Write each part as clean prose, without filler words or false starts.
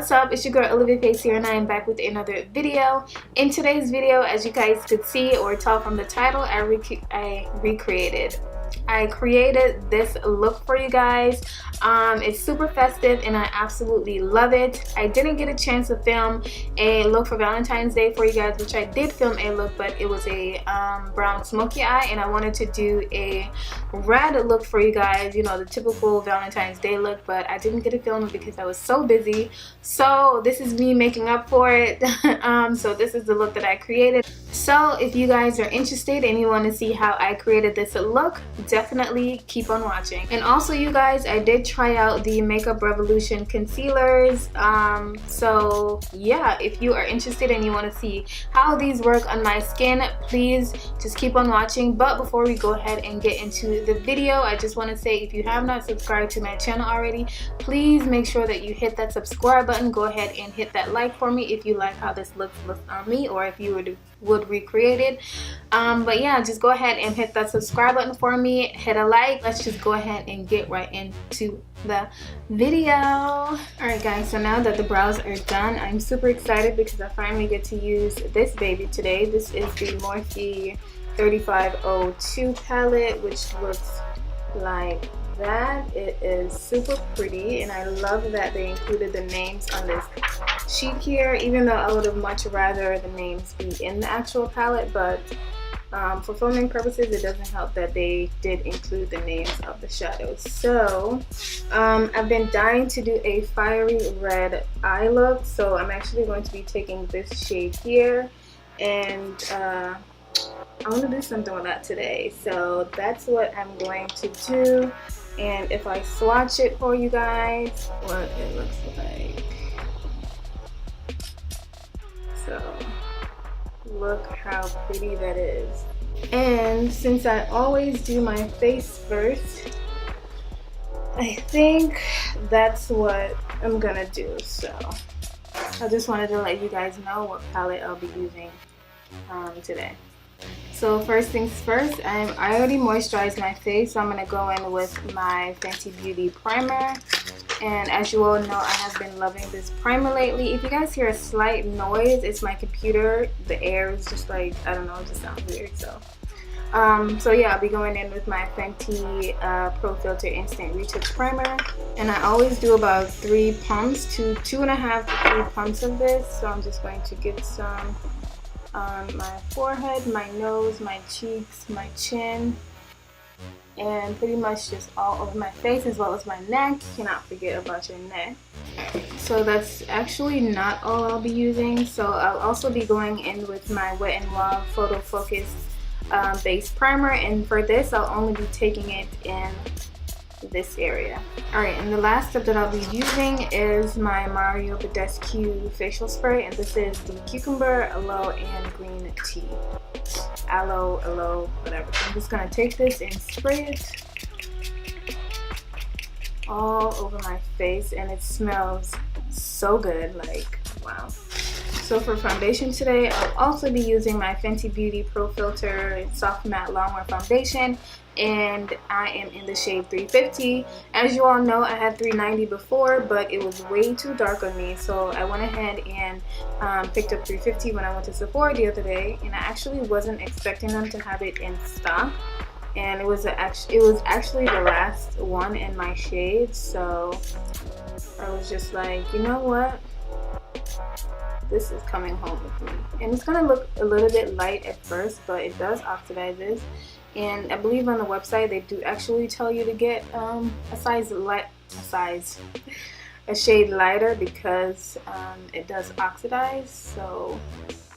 What's up, it's your girl OliviaFace here, and I am back with another video. In today's video, as you guys could see or tell from the title, I created this look for you guys. It's super festive and I absolutely love it. I didn't get a chance to film a look for Valentine's Day for you guys, which I did film a look, but it was a brown smoky eye, and I wanted to do a red look for you guys, you know, the typical Valentine's Day look, but I didn't get to film it because I was so busy. So this is me making up for it. So this is the look that I created. So if you guys are interested and you want to see how I created this look, definitely keep on watching. And also, you guys, I did try out the Makeup Revolution concealers. So yeah, if you are interested and you want to see how these work on my skin, please just keep on watching. But before we go ahead and get into the video, I just want to say, if you have not subscribed to my channel already, please make sure that you hit that subscribe button. Go ahead and hit that like for me if you like how this looks on me, or if you would recreate it. But yeah, just go ahead and hit that subscribe button for me, hit a like. Let's just go ahead and get right into the video. Alright guys, so now that the brows are done, I'm super excited because I finally get to use this baby today. This is the Morphe 3502 palette, which looks like that. It is super pretty, and I love that they included the names on this sheet here, even though I would have much rather the names be in the actual palette, but for filming purposes it doesn't help that they did include the names of the shadows. So I've been dying to do a fiery red eye look, so I'm actually going to be taking this shade here, and I want to do something with that today, so that's what I'm going to do. And if I swatch it for you guys, what it looks like. So look how pretty that is. And since I always do my face first, I think that's what I'm gonna do. So I just wanted to let you guys know what palette I'll be using today. So first things first, I already moisturized my face, so I'm going to go in with my Fenty Beauty primer. And as you all know, I have been loving this primer lately. If you guys hear a slight noise, it's my computer. The air is just like, I don't know, it just sounds weird. So yeah, I'll be going in with my Fenty Pro Filter Instant Retouch Primer. And I always do about 3 pumps to 2.5 to 3 pumps of this. So I'm just going to get some on my forehead, my nose, my cheeks, my chin, and pretty much just all over my face, as well as my neck. Cannot forget about your neck. So that's actually not all I'll be using. So I'll also be going in with my Wet n Wild Photo Focus base primer, and for this I'll only be taking it in this area. Alright, and the last step that I'll be using is my Mario Badescu facial spray, and this is the cucumber, aloe, and green tea. Aloe, whatever. So I'm just gonna take this and spray it all over my face, and it smells so good, like wow. So for foundation today, I'll also be using my Fenty Beauty Pro Filter Soft Matte Longwear Foundation, and I am in the shade 350. As you all know, I had 390 before, but it was way too dark on me, so I went ahead and picked up 350 when I went to Sephora the other day, and I actually wasn't expecting them to have it in stock, and it was actually the last one in my shade. So I was just like, you know what, this is coming home with me. And it's gonna look a little bit light at first, but it does oxidize this. And I believe on the website they do actually tell you to get a shade lighter, because it does oxidize. So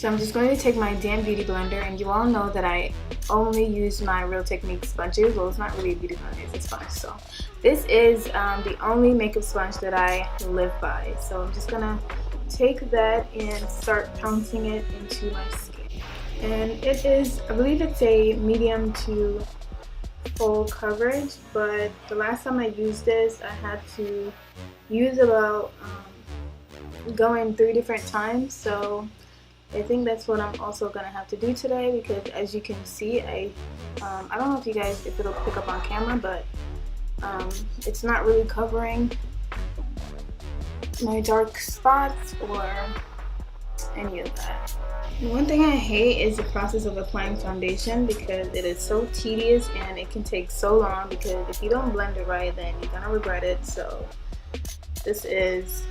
I'm just going to take my damn beauty blender, and you all know that I only use my Real Techniques sponges. Well, it's not really a beauty blender, it's a sponge. So this is the only makeup sponge that I live by. So I'm just gonna take that and start pouncing it into my skin. And it is, I believe it's a medium to full coverage, but the last time I used this, I had to use about going 3 different times. So I think that's what I'm also gonna have to do today, because as you can see, I don't know if you guys, if it'll pick up on camera, but it's not really covering my dark spots or any of that. One thing I hate is the process of applying foundation because it is so tedious and it can take so long, because if you don't blend it right, then you're gonna regret it. So this is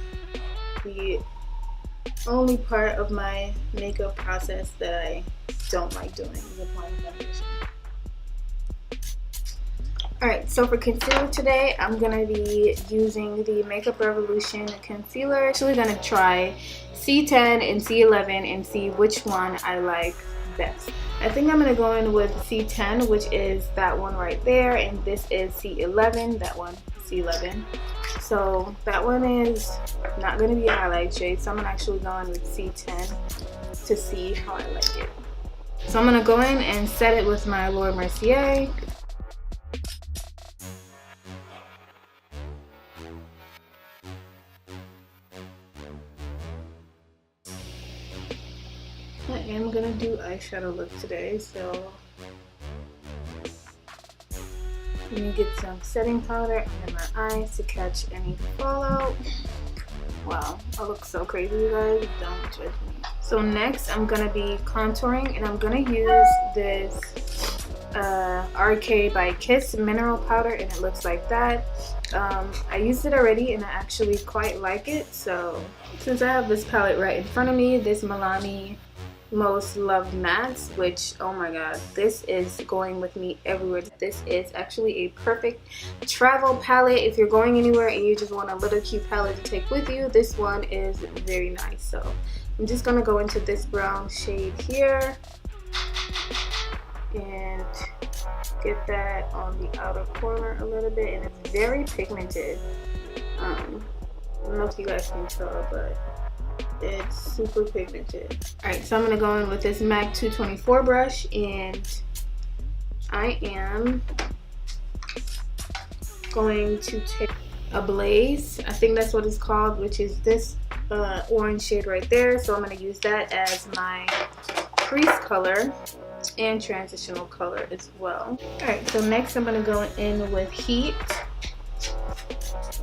the only part of my makeup process that I don't like doing, is applying foundation. Alright, so for concealer today, I'm gonna be using the Makeup Revolution concealer. Actually gonna try C10 and C11 and see which one I like best. I think I'm gonna go in with C10, which is that one right there, and this is C11, that one, C11. So that one is not gonna be a highlight shade, so I'm gonna actually go in with C10 to see how I like it. So I'm gonna go in and set it with my Laura Mercier. I am gonna do eyeshadow look today, so let me get some setting powder under my eyes to catch any fallout. Wow, I look so crazy, you guys, don't judge me. So next I'm gonna be contouring, and I'm gonna use this RK by Kiss mineral powder, and it looks like that. I used it already and I actually quite like it. So since I have this palette right in front of me, this Milani Most Loved Mattes, which, oh my god, this is going with me everywhere. This is actually a perfect travel palette if you're going anywhere and you just want a little cute palette to take with you. This one is very nice. So I'm just gonna go into this brown shade here and get that on the outer corner a little bit, and it's very pigmented. I don't know if you guys can tell, but it's super pigmented. Alright, so I'm going to go in with this MAC 224 brush, and I am going to take a Blaze, I think that's what it's called, which is this orange shade right there. So I'm going to use that as my crease color and transitional color as well. Alright, so next I'm going to go in with Heat,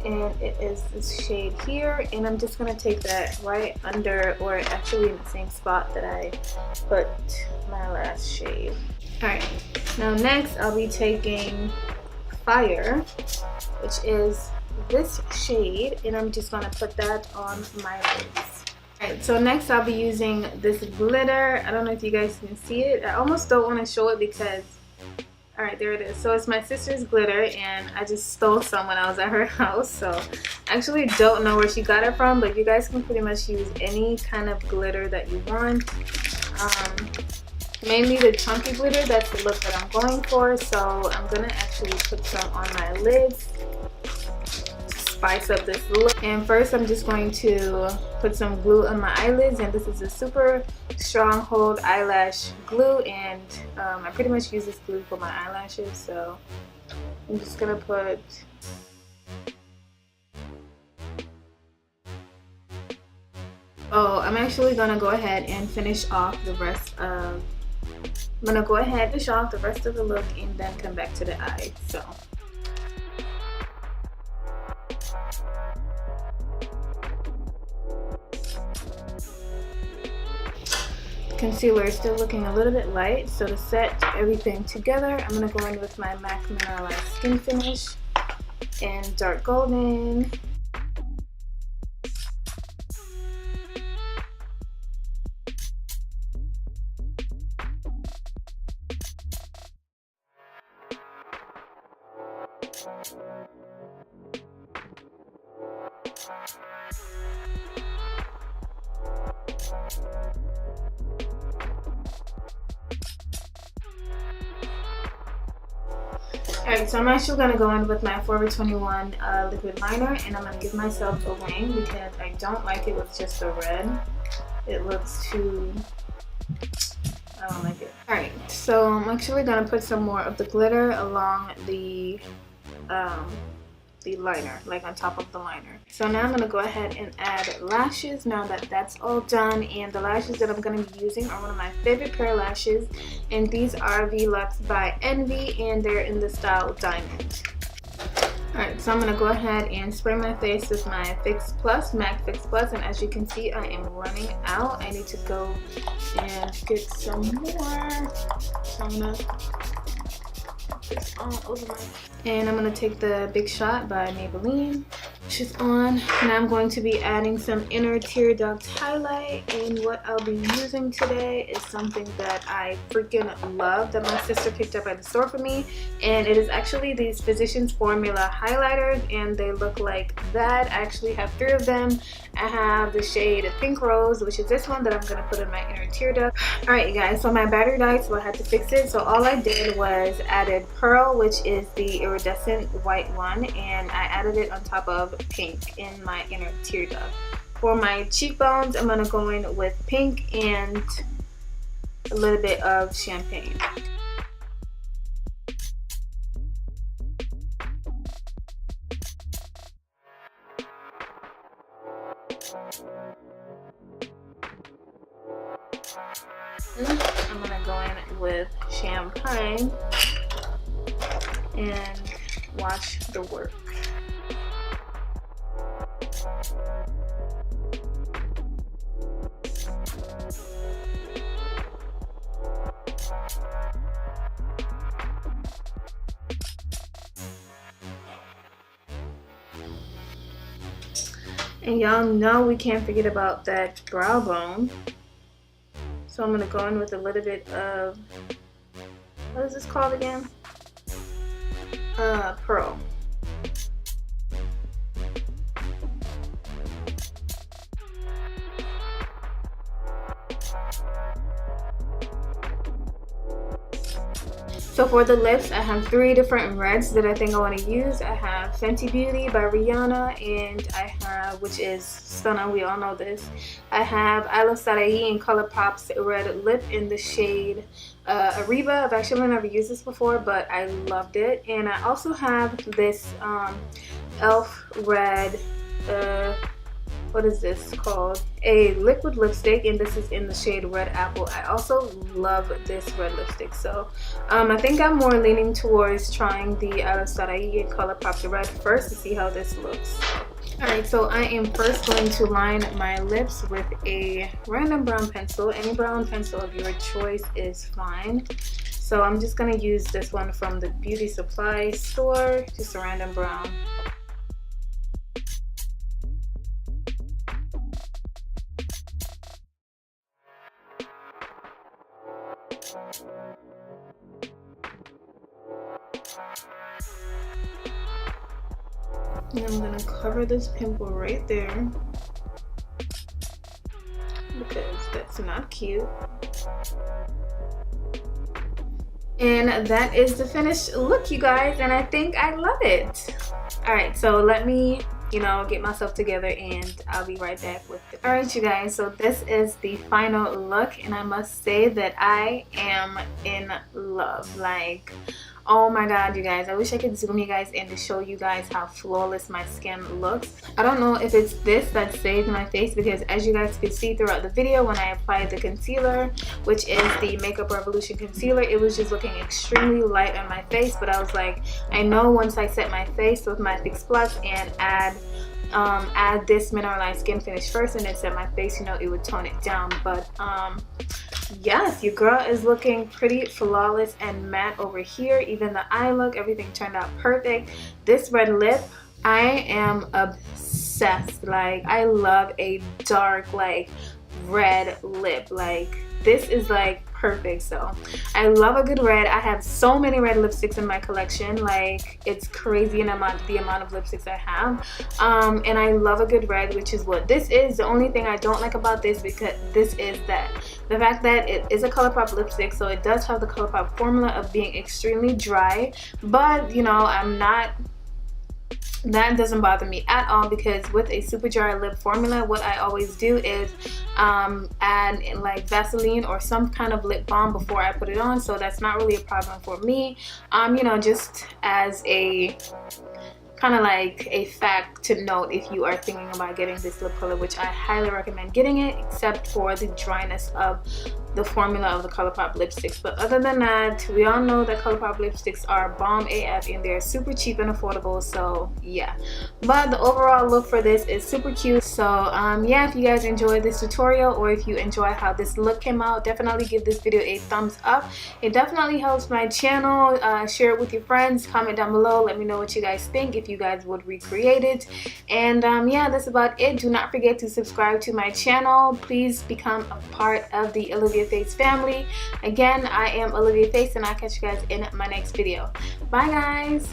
and it is this shade here, and I'm just going to take that right under, or actually in the same spot that I put my last shade. Alright, now next I'll be taking Fire, which is this shade, and I'm just going to put that on my lids. Alright, so next I'll be using this glitter. I don't know if you guys can see it. I almost don't want to show it because, alright, there it is. So it's my sister's glitter, and I just stole some when I was at her house. So I actually don't know where she got it from, but you guys can pretty much use any kind of glitter that you want. Mainly the chunky glitter, that's the look that I'm going for. So I'm going to actually put some on my lids to spice up this look. And first I'm just going to put some glue on my eyelids, and this is a super stronghold eyelash glue, and I pretty much use this glue for my eyelashes. So I'm just going to put I'm actually going to go ahead and finish off the rest of the look and then come back to the eye. So concealer is still looking a little bit light, so to set everything together, I'm going to go in with my MAC Mineralized Skin Finish in Dark Golden. Alright, so I'm actually going to go in with my Forever 21 liquid liner, and I'm going to give myself a wing because I don't like it with just the red. It looks too, I don't like it. Alright, so I'm actually going to put some more of the glitter along the liner, like on top of the liner. So now I'm going to go ahead and add lashes now that that's all done, and the lashes that I'm going to be using are one of my favorite pair of lashes, and these are the Luxe by Envy, and they're in the style Diamond. Alright, so I'm going to go ahead and spray my face with my Fix Plus, MAC Fix Plus, and as you can see, I am running out. I need to go and get some more. So I'm going to put this all over my... And I'm going to take the Big Shot by Maybelline, which is on. Now I'm going to be adding some inner tear duct highlight, and what I'll be using today is something that I freaking love that my sister picked up at the store for me, and it is actually these Physicians Formula highlighters, and they look like that. I actually have 3 of them. I have the shade Pink Rose, which is this one that I'm going to put in my inner tear duct. Alright you guys, so my battery died, so I had to fix it. So all I did was added Pearl, which is the iridescent white one, and I added it on top of Pink in my inner tear duct. For my cheekbones, I'm going to go in with Pink and a little bit of Champagne. I'm going to go in with Champagne and watch the work. And y'all know we can't forget about that brow bone. So I'm going to go in with a little bit of, what is this called again? Pearl. So for the lips, I have 3 different reds that I think I want to use. I have Fenty Beauty by Rihanna, and I have, which is stunning, we all know this. I have I Love Sarai and ColourPop's red lip in the shade Ariba. I've actually never used this before, but I loved it. And I also have this e.l.f. red, what is this called? A liquid lipstick, and this is in the shade Red Apple. I also love this red lipstick, so I think I'm more leaning towards trying the I Love Sarai and ColourPop red first to see how this looks. Alright, so I am first going to line my lips with a random brown pencil. Any brown pencil of your choice is fine. So I'm just going to use this one from the beauty supply store, just a random brown. And I'm going to cover this pimple right there because that's not cute. And that is the finished look, you guys, and I think I love it. Alright, so let me, get myself together and I'll be right back with it. Alright you guys, so this is the final look, and I must say that I am in love. Like, oh my god, you guys, I wish I could zoom you guys in to show you guys how flawless my skin looks. I don't know if it's this that saved my face, because as you guys could see throughout the video, when I applied the concealer, which is the Makeup Revolution concealer, it was just looking extremely light on my face. But I was like, I know once I set my face with my Fix Plus and add this mineralized skin finish first and then set my face, it would tone it down. But yes, your girl is looking pretty flawless and matte over here. Even the eye look, everything turned out perfect. This red lip, I am obsessed. Like, I love a dark, like, red lip. Like, this is like perfect. So I love a good red. I have so many red lipsticks in my collection, like it's crazy the amount of lipsticks I have, and I love a good red, which is what this is. The only thing I don't like about this, because this is that the fact that it is a ColourPop lipstick, so it does have the ColourPop formula of being extremely dry, but I'm not, that doesn't bother me at all, because with a super dry lip formula, what I always do is add in like Vaseline or some kind of lip balm before I put it on, so that's not really a problem for me. Just as a kind of like a fact to note if you are thinking about getting this lip color, which I highly recommend getting it, except for the dryness of the formula of the ColourPop lipsticks. But other than that, we all know that ColourPop lipsticks are bomb AF and they're super cheap and affordable, so yeah. But the overall look for this is super cute. So yeah, if you guys enjoyed this tutorial, or if you enjoy how this look came out, definitely give this video a thumbs up. It definitely helps my channel. Share it with your friends, comment down below, let me know what you guys think, if you guys would recreate it. And yeah, that's about it. Do not forget to subscribe to my channel. Please become a part of the OliviaFace family. Again, I am OliviaFace, and I'll catch you guys in my next video. Bye guys.